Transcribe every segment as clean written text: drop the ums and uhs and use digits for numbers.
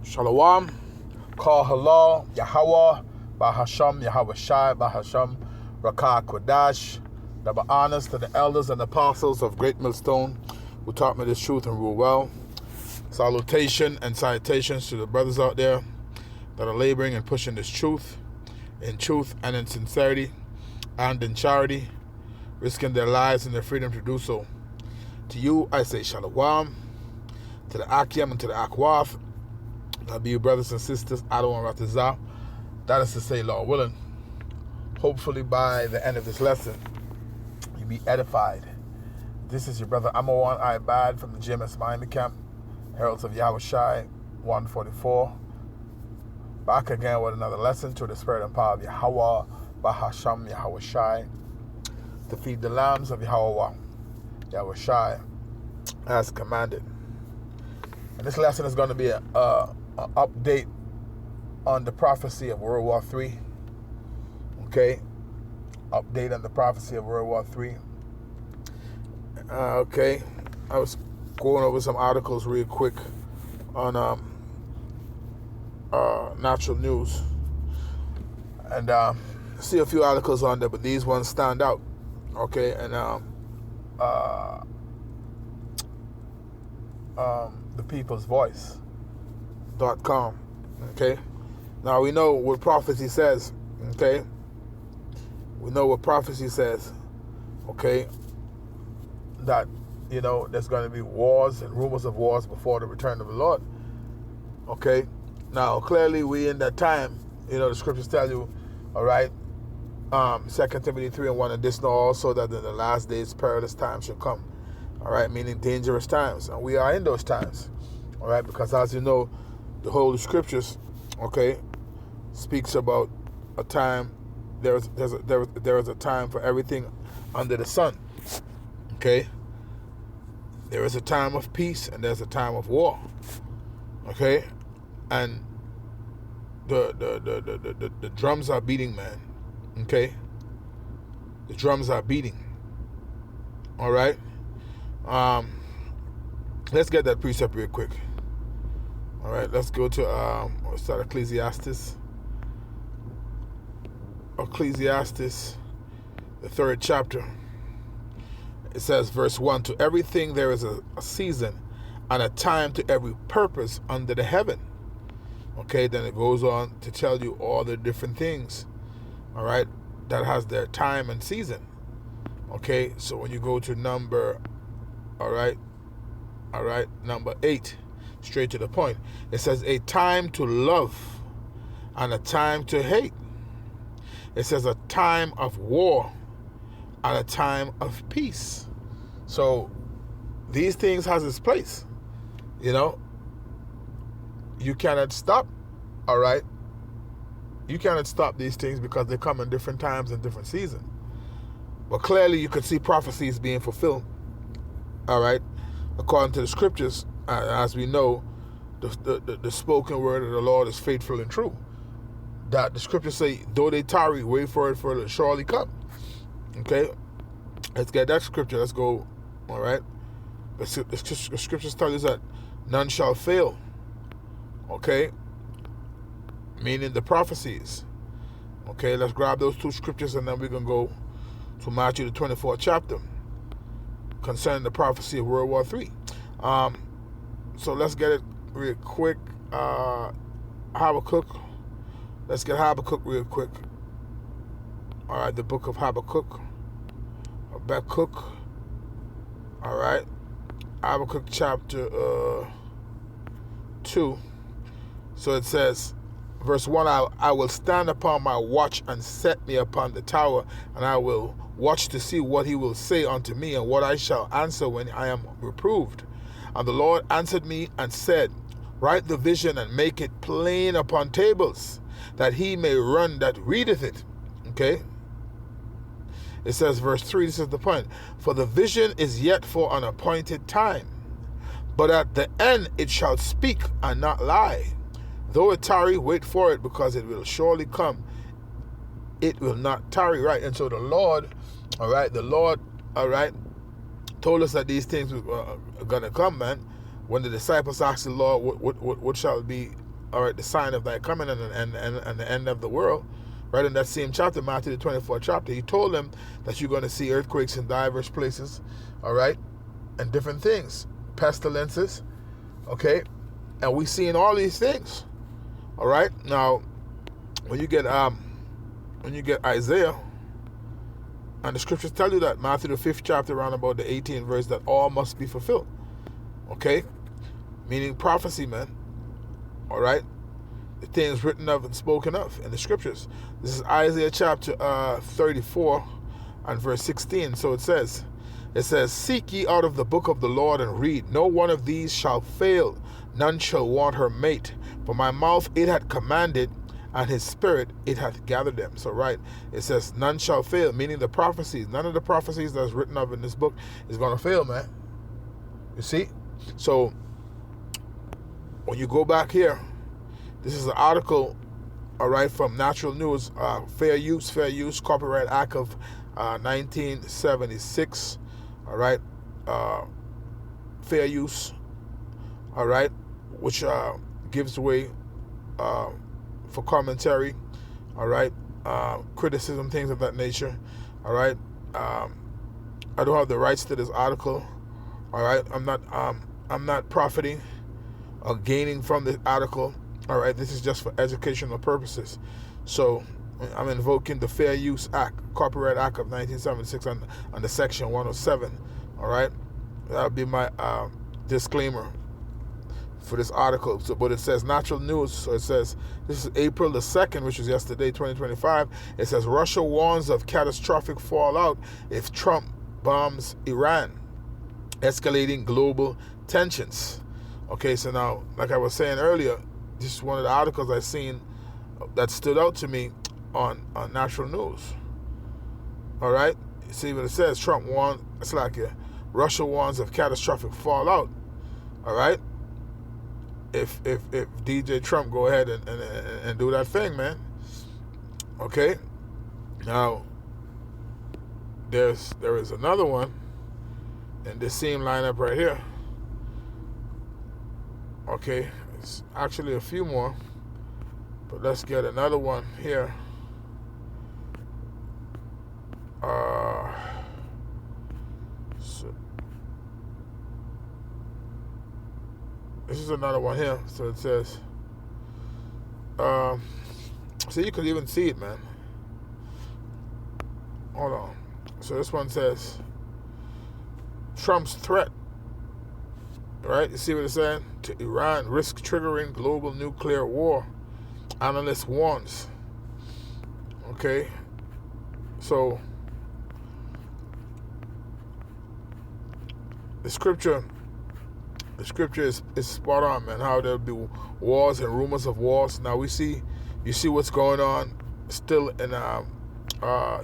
Shalom, Kal Halal, Yahweh, Bahasham, Yahweh Shai, Bahasham, Rakah Kodash. Double honors to the elders and apostles of Great Millstone who taught me this truth and rule well. Salutation and salutations to the brothers out there that are laboring and pushing this truth and in sincerity and in charity, risking their lives and their freedom to do so. To you, I say Shalom, to the Akim and to the Akwath. I'll be your brothers and sisters, Adon and Ratazah. That is to say, Lord willing, hopefully by the end of this lesson, you'll be edified. This is your brother Amawan Ibad from the GMS Miami Camp, Heralds of Yahweh Shai, 144. Back again with another lesson to the spirit and power of Yahweh, Bahasham, Yahweh Shai, to feed the lambs of Yahweh, Yahweh Shai, as commanded. And this lesson is going to be an update on the prophecy of World War III. Okay? Update on the prophecy of World War III. Okay. I was going over some articles real quick on natural news. And see a few articles on there, but these ones stand out. Okay? And thepeoplesvoice.com. Okay? Now we know what prophecy says. Okay? We know what prophecy says. Okay? That, there's going to be wars and rumors of wars before the return of the Lord. Okay? Now, clearly we in that time, the scriptures tell you, all right, 2 Timothy 3:1, and this know also that in the last days perilous times shall come. All right, meaning dangerous times. And we are in those times. All right, because as you know, the Holy Scriptures, okay, speaks about a time, there is a time for everything under the sun. Okay? There is a time of peace and there's a time of war. Okay? And the drums are beating, man. Okay? The drums are beating. All right? Let's get that precept real quick. All right, let's go to let's start Ecclesiastes. Ecclesiastes, the 3rd chapter. It says, verse 1, to everything there is a season and a time to every purpose under the heaven. Okay, then it goes on to tell you all the different things, all right, that has their time and season. Okay, so when you go to number 8, straight to the point, it says a time to love and a time to hate. It says a time of war and a time of peace. So these things has its place. You cannot stop, all right? You cannot stop these things because they come in different times and different seasons. But clearly you could see prophecies being fulfilled, all right? According to the scriptures, as we know, the spoken word of the Lord is faithful and true. That the scriptures say, though they tarry, wait for it to surely come. Okay? Let's get that scripture. Let's go, all right? The scriptures tell us that none shall fail. Okay? Meaning the prophecies. Okay, let's grab those 2 scriptures and then we can go to Matthew the 24th chapter concerning the prophecy of World War III. So let's get it real quick. Habakkuk. Let's get Habakkuk real quick. All right, the book of Habakkuk. Habakkuk. All right. Habakkuk chapter 2. So it says, verse 1, I will stand upon my watch and set me upon the tower, and I will watch to see what he will say unto me, and what I shall answer when I am reproved. And the Lord answered me and said, write the vision and make it plain upon tables, that he may run that readeth it. Okay? It says, verse 3, this is the point. For the vision is yet for an appointed time, but at the end it shall speak and not lie. Though it tarry, wait for it, because it will surely come. It will not tarry, right? And so the Lord, all right, told us that these things were going to come, man. When the disciples asked the Lord, what shall be all right, the sign of thy coming and the end of the world. Right in that same chapter, Matthew the 24th chapter, he told them that you're going to see earthquakes in diverse places, all right, and different things, pestilences, okay, and we seeing all these things, all right. Now, when you get Isaiah, and the scriptures tell you that Matthew the 5th chapter, around about the 18th verse, that all must be fulfilled, okay, meaning prophecy, man, all right. The things written of and spoken of in the scriptures. This is Isaiah chapter 34 and verse 16. So it says, seek ye out of the book of the Lord and read. No one of these shall fail, none shall want her mate. For my mouth it hath commanded, and his spirit it hath gathered them. So right, it says none shall fail, meaning the prophecies. None of the prophecies that's written of in this book is going to fail, man. You see? So when you go back here, this is an article, all right, from Natural News, Fair Use, Copyright Act of 1976, all right, fair use, all right, which gives way for commentary, all right, criticism, things of that nature, all right. I don't have the rights to this article, all right. I'm not profiting or gaining from this article. All right, this is just for educational purposes. So I'm invoking the Fair Use Act, Copyright Act of 1976 on the section 107. All right, that'll be my disclaimer for this article. So, but it says Natural News. So it says, this is April the 2nd, which was yesterday, 2025. It says Russia warns of catastrophic fallout if Trump bombs Iran, escalating global tensions. Okay, so now, like I was saying earlier, this is one of the articles I've seen that stood out to me on Natural News. All right? See what it says? Trump warns, it's like Russia warns of catastrophic fallout. All right? If DJ Trump go ahead and do that thing, man. Okay? Now, there is another one in this same lineup right here. Okay? It's actually a few more, but let's get another one here. So this is another one here. So it says, so you could even see it, man. Hold on. So this one says, Trump's threat. Right? You see what it's saying? To Iran, risk triggering global nuclear war. Analyst warns. Okay? So, the scripture is spot on, man. How there'll be wars and rumors of wars. Now you see what's going on still in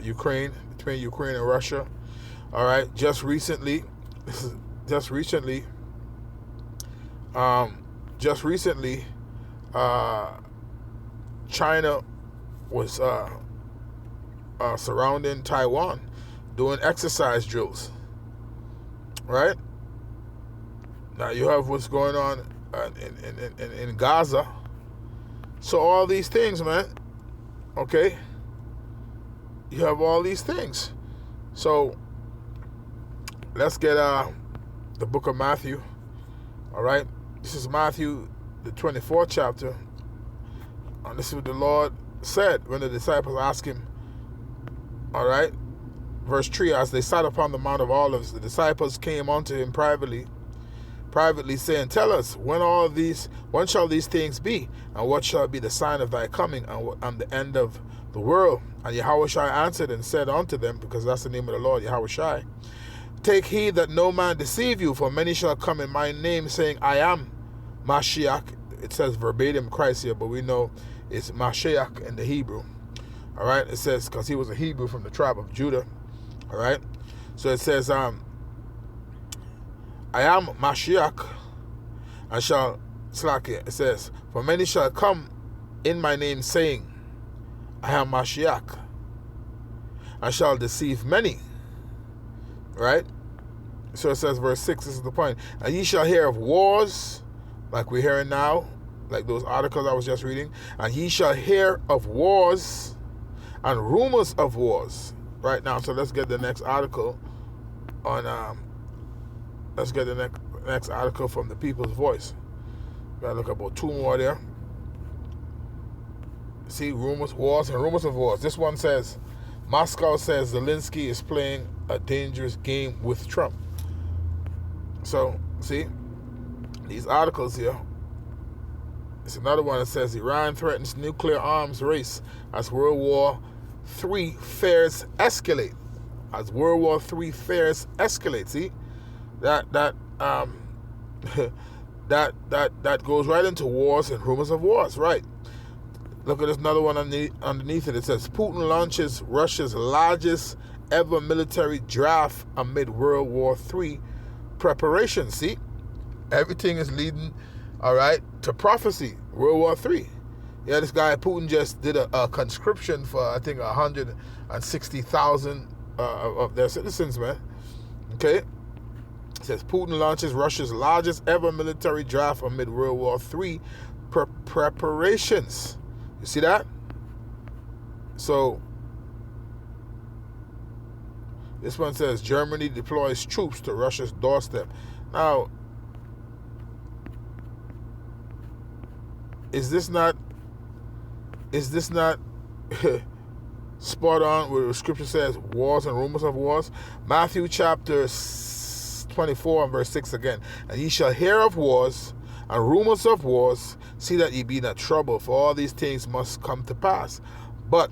Ukraine, between Ukraine and Russia. All right? Just recently, China was surrounding Taiwan, doing exercise drills. Right? Now you have what's going on in Gaza. So all these things, man. Okay? You have all these things. So let's get the book of Matthew. All right? This is Matthew, the 24th chapter. And this is what the Lord said when the disciples asked him. All right? Verse 3, as they sat upon the Mount of Olives, the disciples came unto him privately saying, tell us, when shall these things be? And what shall be the sign of thy coming and the end of the world? And Yahushua answered and said unto them, because that's the name of the Lord, Yahushua, take heed that no man deceive you, for many shall come in my name, saying, I am Mashiach. It says verbatim Christ here, but we know it's Mashiach in the Hebrew. All right, it says, because he was a Hebrew from the tribe of Judah. All right, so it says, I am Mashiach, and shall, it says, for many shall come in my name, saying, I am Mashiach, and shall deceive many. Right? So it says, verse 6, this is the point. And ye shall hear of wars, like we're hearing now, like those articles I was just reading. And ye shall hear of wars and rumors of wars. Right now, so let's get the next article on. Let's get the next article from the People's Voice. Gotta look about 2 more there. See, rumors, wars, and rumors of wars. This one says, Moscow says Zelensky is playing a dangerous game with Trump. So, see, these articles here. It's another one that says Iran threatens nuclear arms race as World War III fears escalate. As World War III fears escalate. See, that goes right into wars and rumors of wars, right? Look at this another one underneath it. It says Putin launches Russia's largest ever military draft amid World War III preparation. See, everything is leading, all right, to prophecy. World War III. Yeah, this guy Putin just did a conscription for, I think, 160,000 of their citizens, man. Okay. It says Putin launches Russia's largest ever military draft amid World War III preparations. You see that? So, this one says Germany deploys troops to Russia's doorstep. Now, is this not spot on where the scripture says wars and rumors of wars? Matthew chapter 24 and verse 6 again. And ye shall hear of wars and rumors of wars. See that ye be not troubled, for all these things must come to pass. But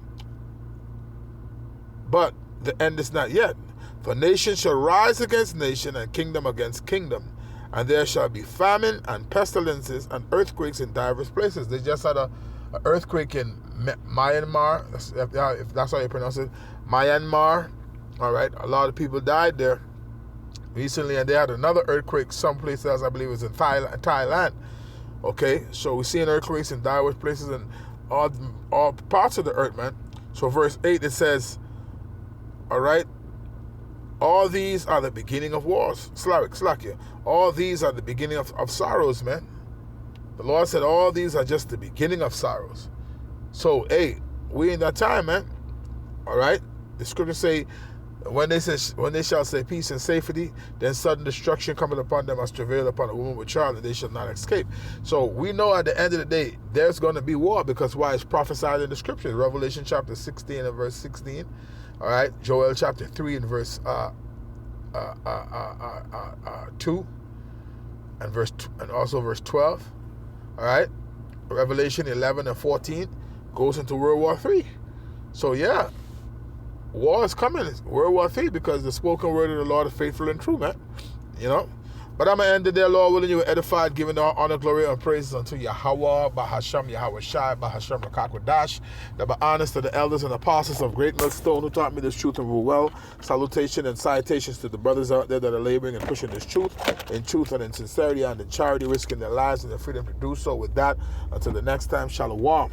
the end is not yet. For nation shall rise against nation, and kingdom against kingdom. And there shall be famine and pestilences and earthquakes in diverse places. They just had an earthquake in Myanmar, if that's how you pronounce it. Myanmar, all right. A lot of people died there recently, and they had another earthquake someplace else, I believe it was in Thailand. Okay, so we're seeing earthquakes in diverse places and all parts of the earth, man. So verse 8, it says, all right, all these are the beginning of wars. Slakia. All these are the beginning of sorrows, man. The Lord said all these are just the beginning of sorrows. So, hey, we in that time, man. All right? The scriptures say, when they shall say peace and safety, then sudden destruction cometh upon them as travail upon a woman with child, and they shall not escape. So we know at the end of the day, there's going to be war, because why? It's prophesied in the scriptures. Revelation chapter 16 and verse 16. All right? Joel chapter 3 and verse 2 and also verse 12. All right? Revelation 11 and 14 goes into World War III. So yeah, war is coming. It's World War III, because the spoken word of the Lord is faithful and true, man. You know? But I'm going to end it there, Lord willing. You were edified, giving all honor, glory, and praises unto Yahweh, Bahasham, Yahweh Shai, Bahasham, Rakakwadash. That be honest to the elders and apostles of Great Millstone who taught me this truth and rule well. Salutation and citations to the brothers out there that are laboring and pushing this truth in truth and in sincerity and in charity, risking their lives and their freedom to do so. With that, until the next time, Shalom.